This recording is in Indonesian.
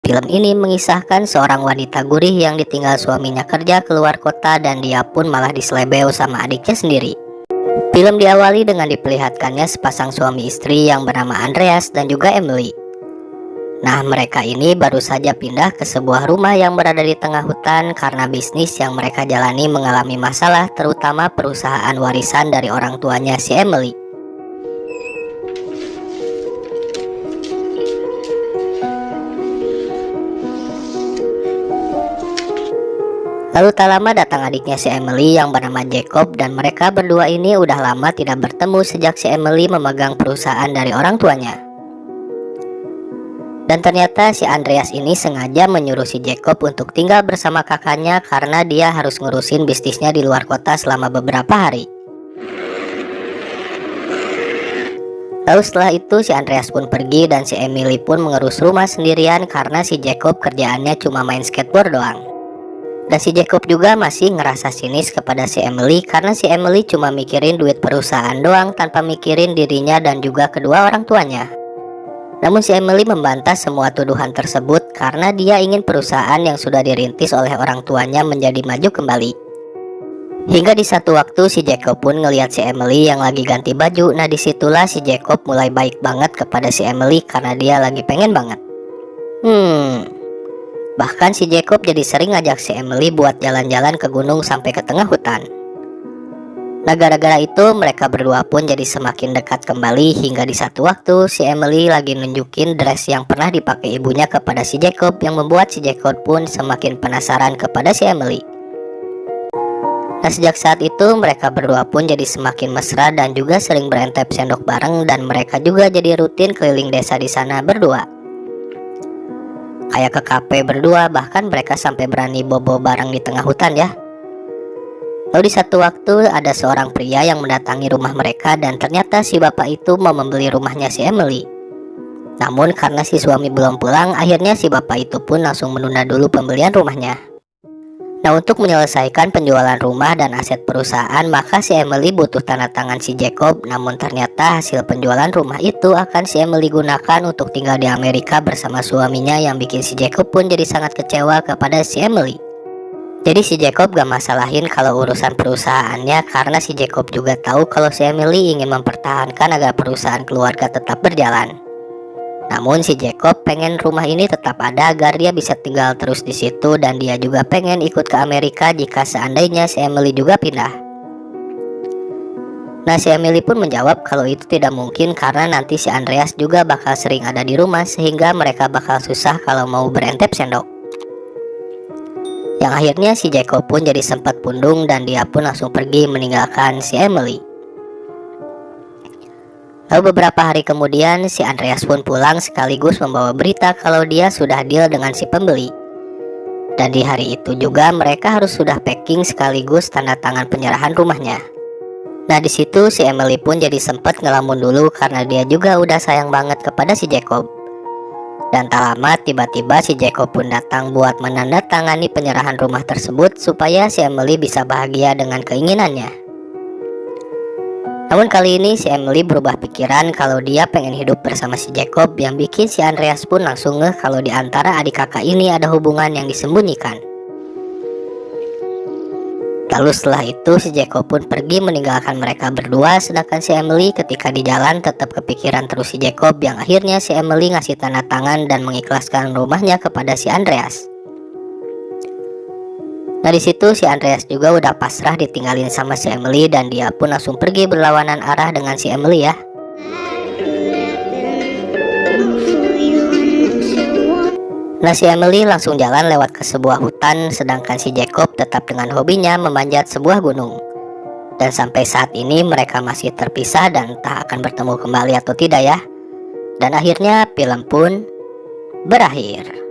Film ini mengisahkan seorang wanita gurih yang ditinggal suaminya kerja keluar kota dan dia pun malah diselebeo sama adiknya sendiri. Film diawali dengan diperlihatkannya sepasang suami istri yang bernama Andreas dan juga Emily. Nah, mereka ini baru saja pindah ke sebuah rumah yang berada di tengah hutan karena bisnis yang mereka jalani mengalami masalah, terutama perusahaan warisan dari orang tuanya si Emily. Lalu tak lama datang adiknya si Emily yang bernama Jacob dan mereka berdua ini udah lama tidak bertemu sejak si Emily memegang perusahaan dari orang tuanya. Dan ternyata si Andreas ini sengaja menyuruh si Jacob untuk tinggal bersama kakaknya karena dia harus ngurusin bisnisnya di luar kota selama beberapa hari. Lalu setelah itu si Andreas pun pergi dan si Emily pun mengurus rumah sendirian karena si Jacob kerjaannya cuma main skateboard doang. Dan si Jacob juga masih ngerasa sinis kepada si Emily karena si Emily cuma mikirin duit perusahaan doang tanpa mikirin dirinya dan juga kedua orang tuanya. Namun si Emily membantah semua tuduhan tersebut karena dia ingin perusahaan yang sudah dirintis oleh orang tuanya menjadi maju kembali. Hingga di satu waktu si Jacob pun ngelihat si Emily yang lagi ganti baju. Nah, disitulah si Jacob mulai baik banget kepada si Emily karena dia lagi pengen banget. Bahkan si Jacob jadi sering ngajak si Emily buat jalan-jalan ke gunung sampai ke tengah hutan. Nah, gara-gara itu mereka berdua pun jadi semakin dekat kembali hingga di satu waktu si Emily lagi nunjukin dress yang pernah dipakai ibunya kepada si Jacob yang membuat si Jacob pun semakin penasaran kepada si Emily. Nah, sejak saat itu mereka berdua pun jadi semakin mesra dan juga sering berentep sendok bareng dan mereka juga jadi rutin keliling desa di sana berdua. Kayak ke kafe berdua, bahkan mereka sampai berani bobo bareng di tengah hutan ya. Lalu di satu waktu ada seorang pria yang mendatangi rumah mereka dan ternyata si bapak itu mau membeli rumahnya si Emily. Namun karena si suami belum pulang, akhirnya si bapak itu pun langsung menunda dulu pembelian rumahnya. Nah, untuk menyelesaikan penjualan rumah dan aset perusahaan, maka si Emily butuh tanda tangan si Jacob. Namun ternyata hasil penjualan rumah itu akan si Emily gunakan untuk tinggal di Amerika bersama suaminya, yang bikin si Jacob pun jadi sangat kecewa kepada si Emily. Jadi si Jacob gak masalahin kalau urusan perusahaannya karena si Jacob juga tahu kalau si Emily ingin mempertahankan agar perusahaan keluarga tetap berjalan. Namun si Jacob pengen rumah ini tetap ada agar dia bisa tinggal terus di situ dan dia juga pengen ikut ke Amerika jika seandainya si Emily juga pindah. Nah, si Emily pun menjawab kalau itu tidak mungkin karena nanti si Andreas juga bakal sering ada di rumah sehingga mereka bakal susah kalau mau berentep sendok. Yang akhirnya si Jacob pun jadi sempat pundung dan dia pun langsung pergi meninggalkan si Emily. Lalu beberapa hari kemudian si Andreas pun pulang sekaligus membawa berita kalau dia sudah deal dengan si pembeli. Dan di hari itu juga mereka harus sudah packing sekaligus tanda tangan penyerahan rumahnya. Nah, di situ si Emily pun jadi sempat ngelamun dulu karena dia juga udah sayang banget kepada si Jacob. Dan tak lama tiba-tiba si Jacob pun datang buat menandatangani penyerahan rumah tersebut supaya si Emily bisa bahagia dengan keinginannya. Namun kali ini si Emily berubah pikiran kalau dia pengen hidup bersama si Jacob, yang bikin si Andreas pun langsung ngeh kalau di antara adik kakak ini ada hubungan yang disembunyikan. Lalu setelah itu si Jacob pun pergi meninggalkan mereka berdua, sedangkan si Emily ketika di jalan tetap kepikiran terus si Jacob, yang akhirnya si Emily ngasih tanda tangan dan mengikhlaskan rumahnya kepada si Andreas. Nah, di situ si Andreas juga udah pasrah ditinggalin sama si Emily dan dia pun langsung pergi berlawanan arah dengan si Emily ya. Nah, si Emily langsung jalan lewat ke sebuah hutan, sedangkan si Jacob tetap dengan hobinya memanjat sebuah gunung. Dan sampai saat ini mereka masih terpisah dan tak akan bertemu kembali atau tidak ya. Dan akhirnya film pun berakhir.